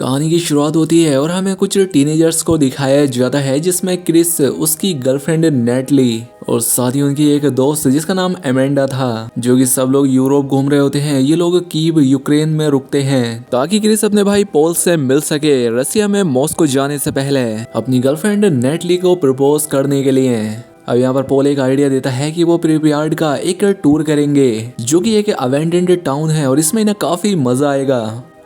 कहानी की शुरुआत होती है और हमें कुछ टीनेजर्स को दिखाया जाता है जिसमें क्रिस, उसकी गर्लफ्रेंड नेटली और साथ ही उनकी एक दोस्त जिसका नाम एमेंडा था। जो कि सब लोग यूरोप घूम रहे होते हैं। ये लोग कीव यूक्रेन में रुकते हैं ताकि क्रिस अपने भाई पॉल से मिल सके रसिया में मॉस्को जाने से पहले अपनी गर्लफ्रेंड नेटली को प्रपोज करने के लिए। अब यहाँ पर पॉल एक आइडिया देता है कि वो प्रिपियार्ड का एक टूर करेंगे जो कि एक अबैंडन्ड टाउन है और इसमें इन्हें काफी मजा आएगा।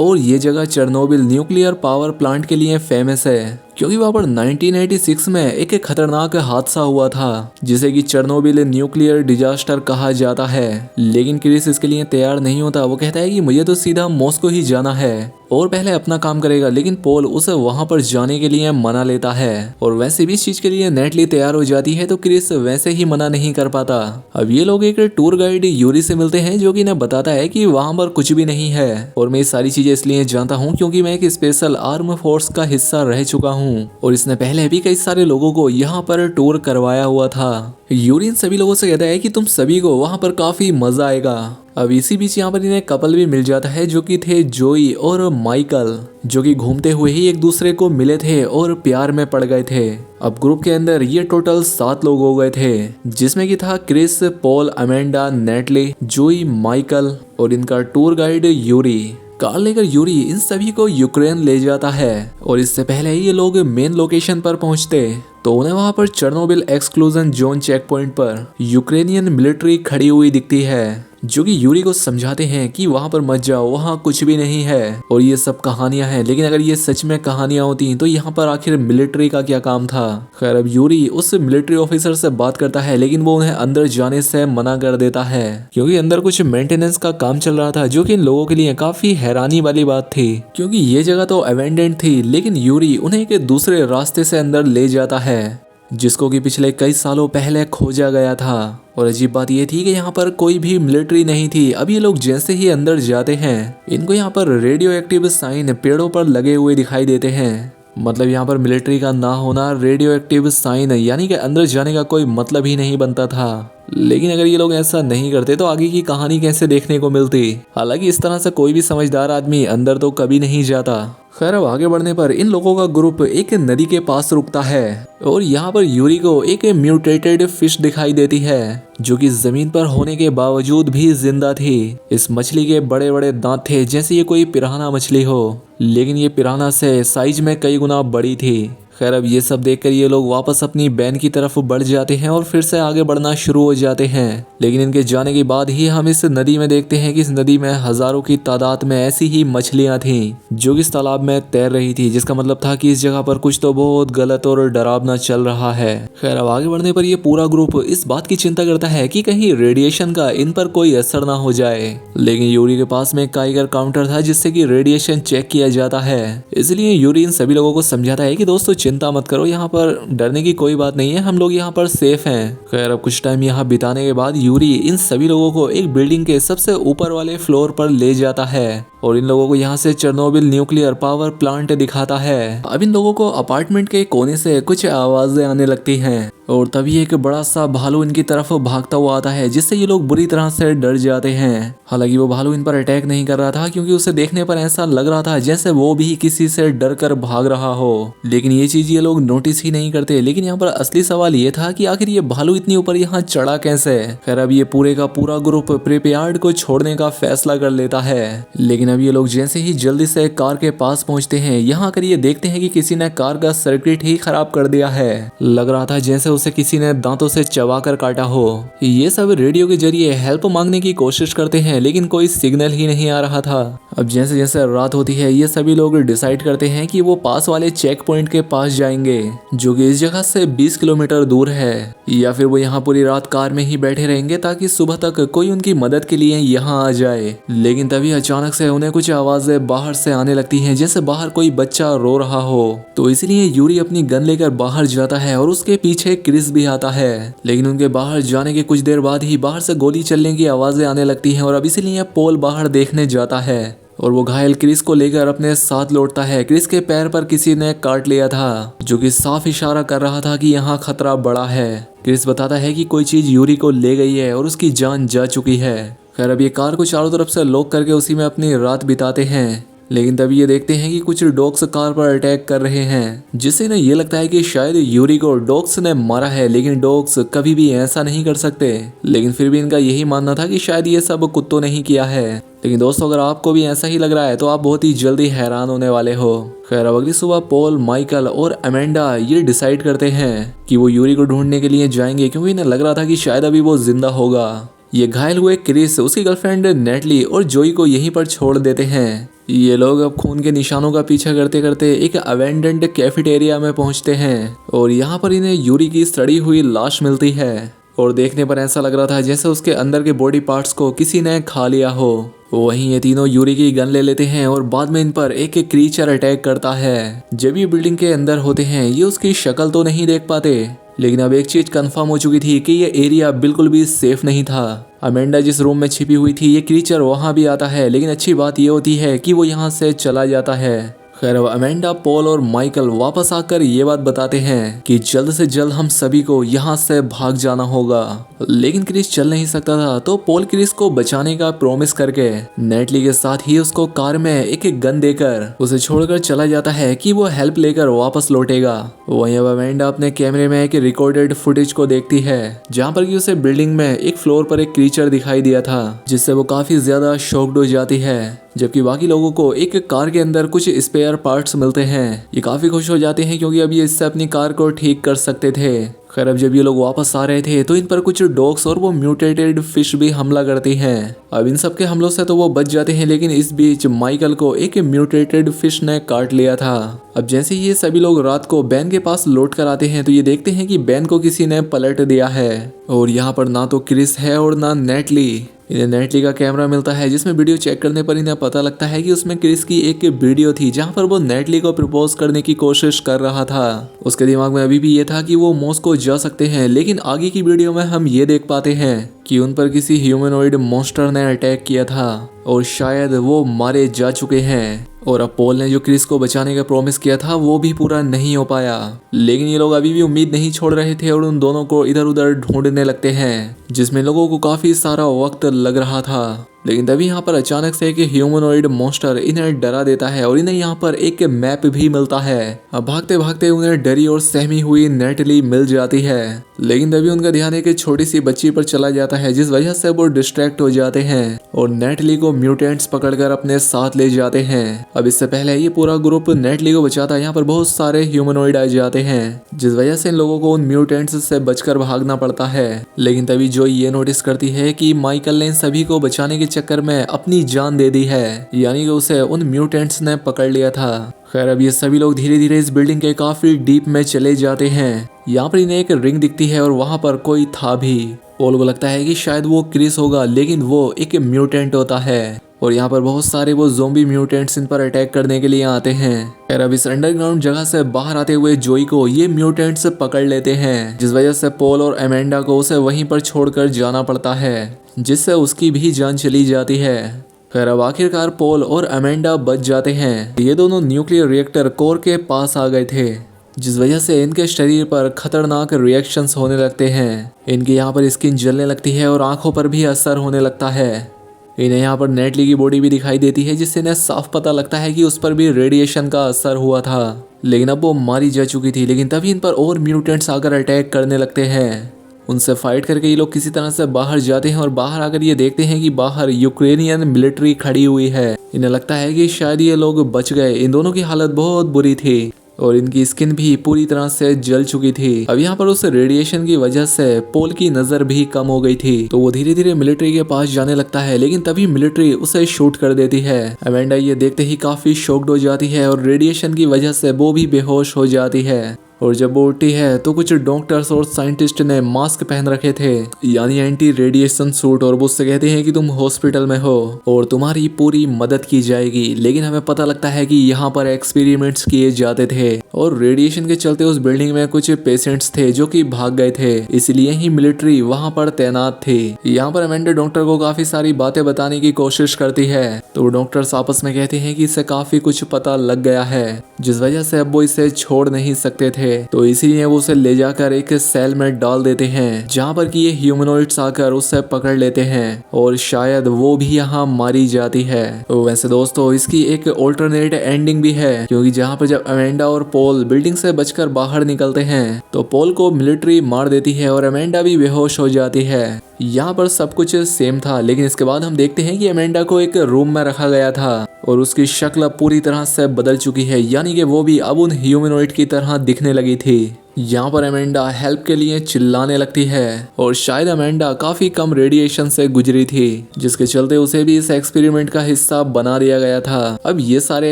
और ये जगह चेरनोबिल न्यूक्लियर पावर प्लांट के लिए फेमस है क्योंकि वहाँ पर 1986 में एक खतरनाक हादसा हुआ था जिसे कि चेरनोबिल न्यूक्लियर डिजास्टर कहा जाता है। लेकिन क्रिस इसके लिए तैयार नहीं होता। वो कहता है कि मुझे तो सीधा मॉस्को ही जाना है और पहले अपना काम करेगा। लेकिन पॉल उसे वहां पर जाने के लिए मना लेता है और वैसे भी इस चीज के लिए नेटली तैयार हो जाती है तो क्रिस वैसे ही मना नहीं कर पाता। अब ये लोग एक टूर गाइड यूरी से मिलते हैं जो कि इन्हें बताता है कि वहां पर कुछ भी नहीं है। और मैं ये सारी चीजें इसलिए जानता हूँ क्योंकि मैं एक स्पेशल आर्म फोर्स का हिस्सा रह चुका हूँ और इसने पहले भी कई सारे लोगों को यहाँ पर टूर करवाया हुआ था। यूरी इन सभी लोगों से कहता है कि तुम सभी को वहां पर काफी मजा आएगा। अब इसी बीच यहाँ पर इन्हें कपल भी मिल जाता है जो कि थे जोई और माइकल, जो कि घूमते हुए ही एक दूसरे को मिले थे और प्यार में पड़ गए थे। अब ग्रुप के अंदर ये टोटल 7 लोग हो गए थे जिसमें कि था क्रिस, पॉल, अमेंडा, नेटली, जोई, माइकल और इनका टूर गाइड यूरी। कार लेकर यूरी इन सभी को यूक्रेन ले जाता है और इससे पहले ये लोग मेन लोकेशन पर पहुंचते तो उन्हें वहां पर Chernobyl exclusion zone check point पर यूक्रेनियन मिलिट्री खड़ी हुई दिखती है जो कि यूरी को समझाते हैं कि वहां पर मत जाओ, वहां कुछ भी नहीं है और ये सब कहानियां हैं। लेकिन अगर ये सच में कहानियां होती तो यहाँ पर आखिर मिलिट्री का क्या काम था। खैर अब यूरी उस मिलिट्री ऑफिसर से बात करता है लेकिन वो उन्हें अंदर जाने से मना कर देता है क्योंकि अंदर कुछ मेंटेनेंस का काम चल रहा था जो कि इन लोगों के लिए काफी हैरानी वाली बात थी क्योंकि ये जगह तो अबैंडन्ड थी। लेकिन यूरी उन्हें एक दूसरे रास्ते से अंदर ले जाता है जिसको कि पिछले कई सालों पहले खोजा गया था। और अजीब बात ये थी कि यहाँ पर कोई भी मिलिट्री नहीं थी। अब ये लोग जैसे ही अंदर जाते हैं इनको यहाँ पर रेडियो एक्टिव साइन पेड़ों पर लगे हुए दिखाई देते हैं। मतलब यहाँ पर मिलिट्री का ना होना रेडियो एक्टिव साइन यानी कि अंदर जाने का कोई मतलब ही नहीं बनता था। लेकिन अगर ये लोग ऐसा नहीं करते तो आगे की कहानी कैसे देखने को मिलती। हालांकि इस तरह से कोई भी समझदार आदमी अंदर तो कभी नहीं जाता। खैर अब आगे बढ़ने पर इन लोगों का ग्रुप एक नदी के पास रुकता है और यहाँ पर यूरी को एक म्यूटेटेड फिश दिखाई देती है जो कि जमीन पर होने के बावजूद भी जिंदा थी। इस मछली के बड़े बड़े दांत थे जैसे ये कोई पिराना मछली हो, लेकिन ये पिराना से साइज में कई गुना बड़ी थी। खैर अब ये सब देखकर ये लोग वापस अपनी बैन की तरफ बढ़ जाते हैं और फिर से आगे बढ़ना शुरू हो जाते हैं। लेकिन इनके जाने के बाद ही हम इस नदी में देखते हैं कि इस नदी में हजारों की तादाद में ऐसी ही मछलियां थीं जो कि इस तालाब में तैर रही थी, जिसका मतलब था कि इस जगह पर कुछ तो बहुत गलत और डरावना चल रहा है। खैर अब आगे बढ़ने पर ये पूरा ग्रुप इस बात की चिंता करता है कि कहीं रेडिएशन का इन पर कोई असर ना हो जाए। लेकिन यूरी के पास में एक काइगर काउंटर था जिससे कि रेडिएशन चेक किया जाता है। इसलिए यूरी इन सभी लोगों को समझाता है कि दोस्तों चिंता मत करो, यहाँ पर डरने की कोई बात नहीं है, हम लोग यहाँ पर सेफ हैं। खैर अब कुछ टाइम यहाँ बिताने के बाद यूरी इन सभी लोगों को एक बिल्डिंग के सबसे ऊपर वाले फ्लोर पर ले जाता है और इन लोगों को यहाँ से चेरनोबिल न्यूक्लियर पावर प्लांट दिखाता है। अब इन लोगों को अपार्टमेंट के कोने से कुछ आवाजें आने लगती हैं और तभी एक बड़ा सा भालू इनकी तरफ भागता हुआ आता है जिससे ये लोग बुरी तरह से डर जाते हैं। हालांकि वो भालू इन पर अटैक नहीं कर रहा था क्योंकि उसे देखने पर ऐसा लग रहा था जैसे वो भी किसी से डर कर भाग रहा हो। लेकिन ये चीज ये लोग नोटिस ही नहीं करते। लेकिन यहाँ पर असली सवाल ये था कि आखिर ये भालू इतनी ऊपर यहाँ चढ़ा कैसे। खैर अब ये पूरे का पूरा ग्रुप प्रिपेयार्ड को छोड़ने का फैसला कर लेता है। लेकिन अब ये लोग जैसे ही जल्दी से कार के पास पहुंचते हैं यहाँ आकर ये देखते हैं कि किसी ने कार का सर्किट ही खराब कर दिया है। लग रहा था जैसे उसे किसी ने दांतों से चबाकर काटा हो। ये सब रेडियो के जरिए हेल्प मांगने की कोशिश करते हैं लेकिन कोई सिग्नल ही नहीं आ रहा था। अब जैसे जैसे रात होती है ये सभी लोग डिसाइड करते हैं कि वो पास वाले चेक पॉइंट के पास जाएंगे जो कि इस जगह से 20 किलोमीटर दूर है, या फिर वो यहाँ पूरी रात कार में ही बैठे रहेंगे ताकि सुबह तक कोई उनकी मदद के लिए यहाँ आ जाए। लेकिन तभी अचानक से उन्हें कुछ आवाजें बाहर से आने लगती हैं जैसे बाहर कोई बच्चा रो रहा हो। तो इसलिए यूरी अपनी गन लेकर बाहर जाता है और उसके पीछे क्रिस भी आता है। लेकिन उनके बाहर जाने के कुछ देर बाद ही बाहर से गोली चलने की आवाजें आने लगती हैं और अब इसीलिए पॉल बाहर देखने जाता है और वो घायल क्रिस को लेकर अपने साथ लौटता है। क्रिस के पैर पर किसी ने काट लिया था जो कि साफ इशारा कर रहा था कि यहाँ खतरा बड़ा है। क्रिस बताता है कि कोई चीज यूरी को ले गई है और उसकी जान जा चुकी है। खैर अब ये कार को चारों तरफ से लॉक करके उसी में अपनी रात बिताते हैं। लेकिन तभी ये देखते हैं कि कुछ डॉग्स कार पर अटैक कर रहे हैं, जिससे इन्हें ये लगता है कि शायद यूरी को डॉग्स ने मारा है, लेकिन डॉग्स कभी भी ऐसा नहीं कर सकते। लेकिन फिर भी इनका यही मानना था कि शायद ये सब कुत्तों ने ही किया है। लेकिन दोस्तों, अगर आपको भी ऐसा ही लग रहा है तो आप बहुत ही जल्दी हैरान होने वाले हो। खैर, अब अगली सुबह पॉल, माइकल और अमेंडा ये डिसाइड करते हैं कि वो यूरी को ढूंढने के लिए जाएंगे, क्योंकि इन्हें लग रहा था कि शायद अभी वो जिंदा होगा। ये घायल हुए क्रिस, उसकी गर्लफ्रेंड नेटली और जोई को यहीं पर छोड़ देते हैं। ये लोग अब खून के निशानों का पीछा करते करते एक अबैंडन्ड कैफेटेरिया में पहुंचते हैं और यहाँ पर इन्हें यूरी की सड़ी हुई लाश मिलती है और देखने पर ऐसा लग रहा था जैसे उसके अंदर के बॉडी पार्ट्स को किसी ने खा लिया हो। वहीं ये तीनों यूरी की गन ले लेते हैं और बाद में इन पर एक क्रीचर अटैक करता है। जब ये बिल्डिंग के अंदर होते हैं ये उसकी शक्ल तो नहीं देख पाते, लेकिन अब एक चीज कंफर्म हो चुकी थी कि ये एरिया बिल्कुल भी सेफ नहीं था। अमेंडा जिस रूम में छिपी हुई थी ये क्रीचर वहां भी आता है, लेकिन अच्छी बात ये होती है कि वो यहाँ से चला जाता है। खैर, अब अमेंडा, पॉल और माइकल वापस आकर ये बात बताते हैं कि जल्द से जल्द हम सभी को यहाँ से भाग जाना होगा। लेकिन क्रिस चल नहीं सकता था, तो पॉल क्रिस को बचाने का प्रॉमिस करके नेटली के साथ ही उसको कार में एक गन देकर उसे छोड़कर चला जाता है कि वो हेल्प लेकर वापस लौटेगा। वहीं अब अमेंडा अपने कैमरे में एक रिकॉर्डेड फुटेज को देखती है, जहाँ पर कि उसे बिल्डिंग में एक फ्लोर पर एक क्रीचर दिखाई दिया था, जिससे वो काफी ज्यादा शॉक्ड हो जाती है। जबकि बाकी लोगों को एक कार के अंदर कुछ स्पेयर पार्ट्स मिलते हैं। ये काफी खुश हो जाते हैं क्योंकि अब ये इससे अपनी कार को ठीक कर सकते थे। खैर, अब जब ये लोग वापस आ रहे थे तो इन पर कुछ डॉग्स और वो म्यूटेटेड फिश भी हमला करती हैं। अब इन सब के हमलों से तो वो बच जाते हैं, लेकिन इस बीच माइकल को एक म्यूटेटेड फिश ने काट लिया था। अब जैसे ये सभी लोग रात को बैन के पास लौट कर आते हैं तो ये देखते हैं कि बैन को किसी ने पलट दिया है और यहाँ पर ना तो क्रिस है और ना नेटली। इन्हें नेटली का कैमरा मिलता है, जिसमें वीडियो चेक करने पर इन्हें पता लगता है कि उसमें क्रिस की एक वीडियो थी जहां पर वो नेटली को प्रपोज करने की कोशिश कर रहा था। उसके दिमाग में अभी भी ये था कि वो मॉस्को जा सकते हैं, लेकिन आगे की वीडियो में हम ये देख पाते हैं कि उन पर किसी ह्यूमनॉइड मॉन्स्टर ने अटैक किया था और शायद वो मारे जा चुके हैं। और अब पॉल ने जो क्रिस को बचाने का प्रॉमिस किया था वो भी पूरा नहीं हो पाया। लेकिन ये लोग अभी भी उम्मीद नहीं छोड़ रहे थे और उन दोनों को इधर उधर ढूंढने लगते हैं, जिसमें लोगों को काफी सारा वक्त लग रहा था। लेकिन तभी यहाँ पर अचानक से एक ह्यूमनॉइड मॉन्स्टर इन्हें डरा देता है और इन्हें यहाँ पर एक मैप भी मिलता है। अब भागते भागते उन्हें डरी और सहमी हुई नेटली मिल जाती है, लेकिन तभी उनका ध्यान एक छोटी सी बच्ची पर चला जाता है, जिस वजह से वो डिस्ट्रैक्ट हो जाते हैं और नेटली को म्यूटेंट्स पकड़कर अपने साथ ले जाते हैं। अब इससे पहले ये पूरा ग्रुप नेटली को बचाता है, यहाँ पर बहुत सारे ह्यूमनॉइड आ जाते हैं, जिस वजह से इन लोगों को उन म्यूटेंट्स से बचकर भागना पड़ता है। लेकिन तभी जो ये नोटिस करती है कि माइकल ने इन सभी को बचाने के चक्कर में अपनी जान दे दी है, यानी कि उसे उन म्यूटेंट्स ने पकड़ लिया था। खैर, अब ये सभी लोग धीरे धीरे इस बिल्डिंग के काफी डीप में चले जाते हैं। यहाँ पर इन्हें एक रिंग दिखती है और वहाँ पर कोई था भी। पॉल को लगता है कि शायद वो क्रिस होगा, लेकिन वो एक म्यूटेंट होता है और यहाँ पर बहुत सारे वो ज़ोंबी म्यूटेंट्स इन पर अटैक करने के लिए आते हैं। खैर, अब इस अंडरग्राउंड जगह से बाहर आते हुए जोई को ये म्यूटेंट्स पकड़ लेते हैं, जिस वजह से पॉल और अमेंडा को उसे वहीं पर छोड़कर जाना पड़ता है, जिससे उसकी भी जान चली जाती है। खैर, अब आखिरकार पॉल और अमेंडा बच जाते हैं। ये दोनों न्यूक्लियर रिएक्टर कोर के पास आ गए थे, जिस वजह से इनके शरीर पर खतरनाक रिएक्शंस होने लगते हैं। इनकी यहाँ पर स्किन जलने लगती है और आंखों पर भी असर होने लगता है। इन्हें यहाँ पर नेटली की बॉडी भी दिखाई देती है, जिससे इन्हें साफ पता लगता है कि उस पर भी रेडिएशन का असर हुआ था, लेकिन अब वो मारी जा चुकी थी। लेकिन तभी इन पर और म्यूटेंट्स आकर अटैक करने लगते हैं। उनसे फाइट करके ये लोग किसी तरह से बाहर जाते हैं और बाहर आकर ये देखते हैं कि बाहर यूक्रेनियन मिलिट्री खड़ी हुई है। इन्हें लगता है कि शायद ये लोग बच गए। इन दोनों की हालत बहुत बुरी थी और इनकी स्किन भी पूरी तरह से जल चुकी थी। अब यहाँ पर उस रेडिएशन की वजह से पॉल की नजर भी कम हो गई थी, तो वो धीरे धीरे मिलिट्री के पास जाने लगता है, लेकिन तभी मिलिट्री उसे शूट कर देती है। अमेंडा ये देखते ही काफी शॉक्ड हो जाती है और रेडिएशन की वजह से वो भी बेहोश हो जाती है। और जब वो उठती है तो कुछ डॉक्टर्स और साइंटिस्ट ने मास्क पहन रखे थे, यानी एंटी रेडिएशन सूट, और वो उससे कहते हैं कि तुम हॉस्पिटल में हो और तुम्हारी पूरी मदद की जाएगी। लेकिन हमें पता लगता है कि यहाँ पर एक्सपेरिमेंट्स किए जाते थे और रेडिएशन के चलते उस बिल्डिंग में कुछ पेशेंट्स थे जो कि भाग गए थे, इसलिए ही मिलिट्री वहाँ पर तैनात थी। यहाँ पर अमेंडा डॉक्टर को काफी सारी बातें बताने की कोशिश करती है, तो डॉक्टर्स आपस में कहते हैं कि इससे काफी कुछ पता लग गया है, जिस वजह से अब वो इसे छोड़ नहीं सकते थे। तो इसीलिए वो उसे ले जाकर एक सेल में डाल देते हैं जहाँ पर कि ये ह्यूमनॉइड्स आकर उसे पकड़ लेते हैं और शायद वो भी यहाँ मारी जाती है। तो वैसे दोस्तों इसकी एक ऑल्टरनेट एंडिंग भी है, क्योंकि जहाँ पर जब अमेंडा और पॉल बिल्डिंग से बचकर बाहर निकलते हैं तो पॉल को मिलिट्री मार देती है और अमेंडा भी बेहोश हो जाती है। यहाँ पर सब कुछ सेम था, लेकिन इसके बाद हम देखते हैं कि अमेंडा को एक रूम में रखा गया था और उसकी शक्ल पूरी तरह से बदल चुकी है, यानी कि वो भी अब उन ह्यूमनॉइड की तरह दिखने लगी थी। यहाँ पर अमेंडा हेल्प के लिए चिल्लाने लगती है और शायद अमेंडा काफी कम रेडिएशन से गुजरी थी, जिसके चलते उसे भी इस एक्सपेरिमेंट का हिस्सा बना दिया गया था। अब ये सारे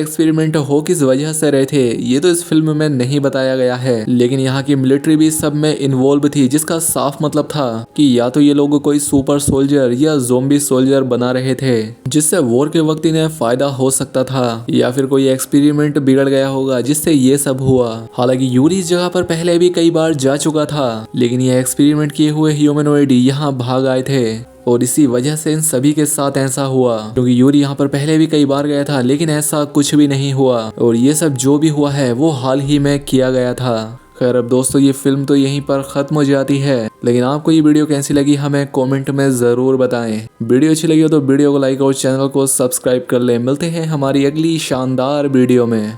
एक्सपेरिमेंट हो किस वजह से रहे थे ये तो इस फिल्म में नहीं बताया गया है, लेकिन यहाँ की मिलिट्री भी सब में इन्वॉल्व थी, जिसका साफ मतलब था कि या तो ये लोग कोई सुपर सोल्जर या ज़ोंबी सोल्जर बना रहे थे जिससे वॉर के वक्त इन्हें फायदा हो सकता था, या फिर कोई एक्सपेरिमेंट बिगड़ गया होगा जिससे ये सब हुआ। हालांकि यूरी इस जगह पर पहले भी कई बार जा चुका था, लेकिन ये एक्सपेरिमेंट किए हुए ह्यूमनॉइड यहाँ भाग आए थे और इसी वजह से इन सभी के साथ ऐसा हुआ, क्योंकि यूरी यहाँ पर पहले भी कई बार गया था लेकिन ऐसा कुछ भी नहीं हुआ और ये सब जो भी हुआ है वो हाल ही में किया गया था। खैर अब दोस्तों ये फिल्म तो यहीं पर खत्म हो जाती है, लेकिन आपको ये वीडियो कैसी लगी हमें कमेंट में जरूर बताएं। वीडियो अच्छी लगी हो तो वीडियो को लाइक और चैनल को सब्सक्राइब कर लें। मिलते हैं हमारी अगली शानदार वीडियो में।